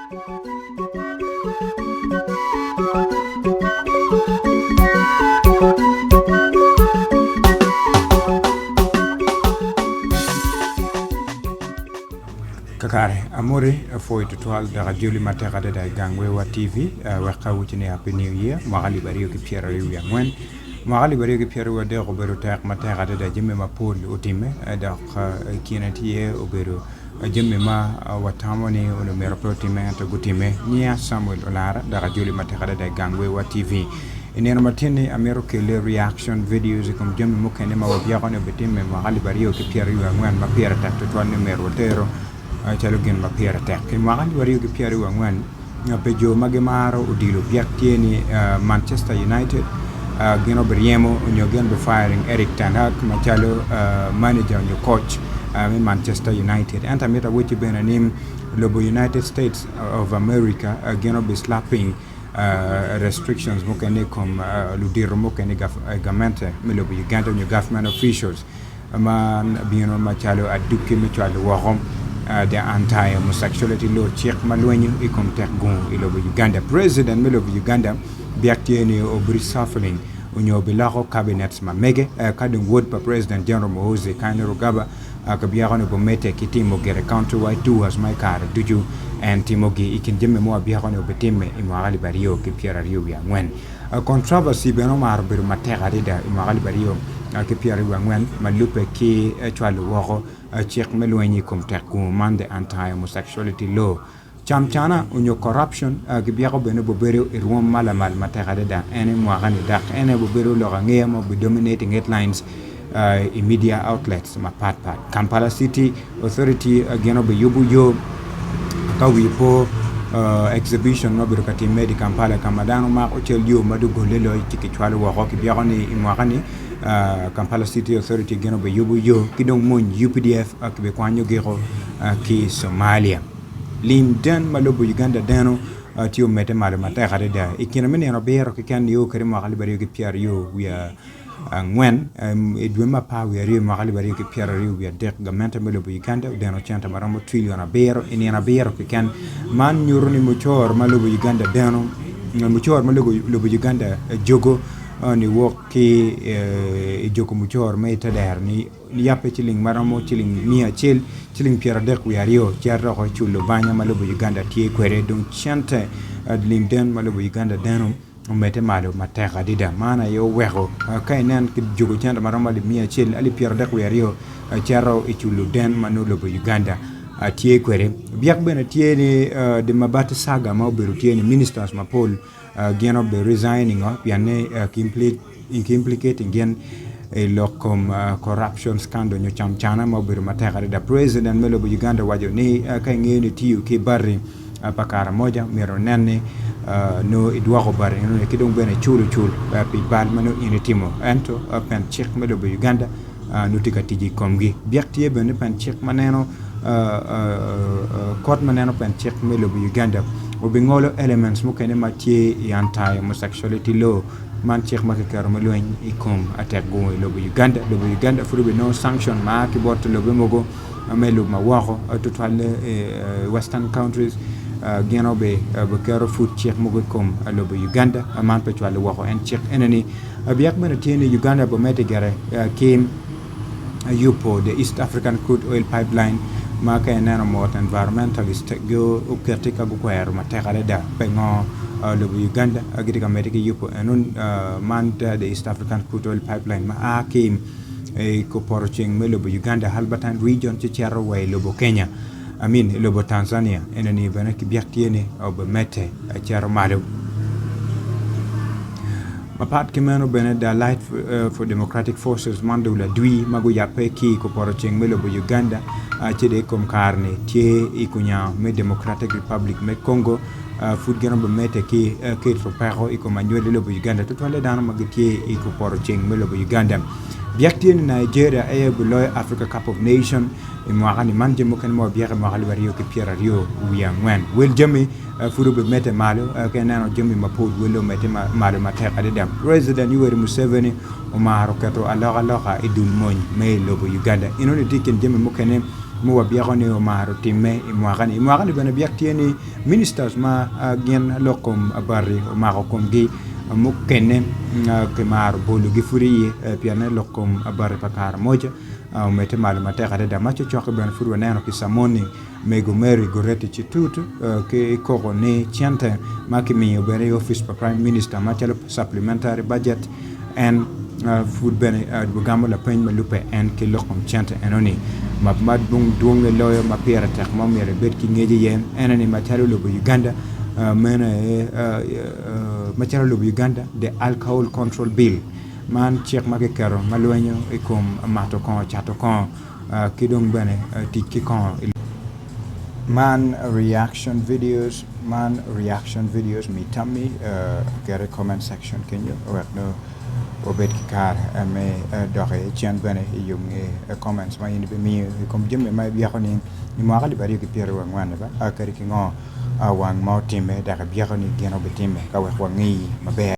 Kakare amore foi total da radio li matera da gangwe wa TV wa kawuti ne happy new year magali bariyo ki piera riu ngwen magali bariyo ki piera wa de robero tak matera da jemme ma pol otime da kinati e obero jemme ma watamoni ono mero protime to gutime nia Samuel Olara da radio li matera da gangwe wa TV ineno matene amero ke le reaction videos comme jemme mo kene ma wa biya kono betime magali bariyo ki piera riu ngwen ma piera tak to numero tero chalo gen ma piera tek ke magali wari ke piera wangwan pe jo magemaro udilo biaktieni Manchester United geno beriemo nyogen be firing Eric Ten Hag ma chalo manager nyo coach in Manchester United anta meta which been nim lobo United States of America geno be slapping restrictions mokene kom ludiro mokene gamente lobo Uganda nyo government officials man bieno ma chalo aduke me chalo wahom the anti-homosexuality law Cheikh Malwenyu ikom tekgun ilobo Uganda president melobo Uganda biaktieni obri suffering unyo bilako cabinets ma mege kadung word pa president general Mohoze Kainerugaba Rugaba akabiakano bomete kitimo gere county wide tours my car duju and timogi ikinjeme mo abiakano betime imagali bariyo ki piera riyo ya ngwen controversy beno mar biru matega rida imagali bariyo ke piera riyo ngwen malupe ki chwalo woko Cheikh Malwenyu kom tekgun man the anti-homosexuality law chamchana unyo corruption gibiako beno bobero irwom malamal matega rida ene mwagani dak ene bobero logange mo be dominating headlines in media outlets ma pat Kampala City Authority geno be yubu yo kawipo exhibition no birokati medi Kampala kamadano ma hotel yo madugo lelo kikichwalo wa roki biagoni imwagani Kampala City Authority geno be yubu yo kidong mon UPDF akibe kwanyo gero ki Somalia limden malobo Uganda dano tio mete malo mata gareda ikina mene no bero ke kan yo kare magali bari yo piar yo wiya ngwen edwema pa wiya ri magali bari yo piar yo wiya dek gamenta malobo Uganda dano chanta maramo trillion bero ina bero ke kan man nyuruni muchor malobo Uganda dano muchor malobo Uganda jogo ni woki joko muchor meta der ni yape chiling maramo chiling mia chiling piara dek wiario chiara ko chulo banya malobo Uganda tie kwere don chante limden malobo Uganda denom mete malo mateka dida mana yo wego kainan ki jogo chante maramo mia chil ali piara dek wiario chiara chulo den manolobo Uganda tie kwere biak bena tie ni de mabata saga ma oberu tie ni ministers mapol geno be resigning piane implicating gen lokom corruption scandal nyo chamchana ma oberu mateka da president melobo Uganda wajo ni kaingeni tiu ke barri pakara moja mero nene no idwako barri no kidong bena chulo pi bal mano initimo ento pen Cheikh melobo Uganda nutika tiji komgi biak tie bene pen Cheikh maneno court maneno pen Cheikh melobo Uganda obingolo elements mukene matie anti-homosexuality law man Cheikh makakaro Malwenyu ikom atekgun lobo Uganda furube no sanction ma kibot lobo mogo amelo mawako total western countries geno be karo foot Cheikh mogo kom lobo Uganda man petwale wako en Cheikh enani biak mena tiene Uganda bo mete gare came yupo the East African crude oil pipeline maka enano mot environmentalist go ukertika gukwero matekare da pengo lobo Uganda agiti kamediki yupo enun man the East African crude oil pipeline ma akim ko poroching me lobo Uganda halbatan region chichero way lobo Kenya lobo Tanzania enani bana kibiaktiene ob mete chero malo mapat kemeno bene da light for democratic forces mandula dwi mago yape ki ko poroching me lobo Uganda chede kom karne tie ikunya me Democratic Republic me Congo food geno be mete ki ke tropero iko manuel lobo Uganda tutwale dano magtie iko poroching me lobo Uganda biakti in Nigeria buloy Africa Cup of Nation imwagani manje moken mo biaka magali wario ke Pierre Rio wiangwen wel jami furu be mete malo kenano jami mapod welo mete malo mateka de President Yoweri Museveni o maro kato aloga idul moñ me lobo Uganda inone diken jami mokene mo wa biya ni o maro timme imwagani bana biya tieni ministers ma gen lokom abari o maro kom gi mo kenne ke maro bolu gi furi piane lokom abari pakar moja mete maluma te gade da macho chok ben furu neno ki samoni mego meri goreti chitut ke korone chante makimi obere office for prime minister machalo supplementary budget and food bene bugamo la pen malupe en ke lokom chante enoni mad bung dung loyo mapira tek mom yere bet ki ngeje yen enani machalo lobo Uganda mena machalo lobo Uganda the alcohol control bill man chek mage karo malwenyo ikum mato kon chato kon kidong bene tiki kon man reaction videos me tammi get a comment section can you no obet kar me doxe chen bene yung comments ma yini be mi comme jemme ma bi xoni ni mo xali bari ki pierre wa ngwane ba akari ki ngo awang mo timme da ka bi xoni geno be timme ka wax wa ngi ma be